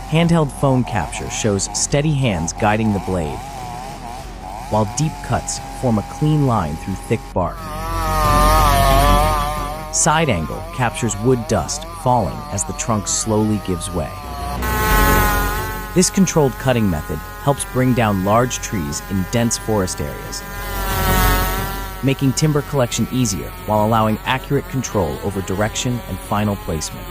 Handheld phone capture shows steady hands guiding the blade, while deep cuts form a clean line through thick bark. Side angle captures wood dust falling as the trunk slowly gives way. This controlled cutting method helps bring down large trees in dense forest areas, making timber collection easier while allowing accurate control over direction and final placement.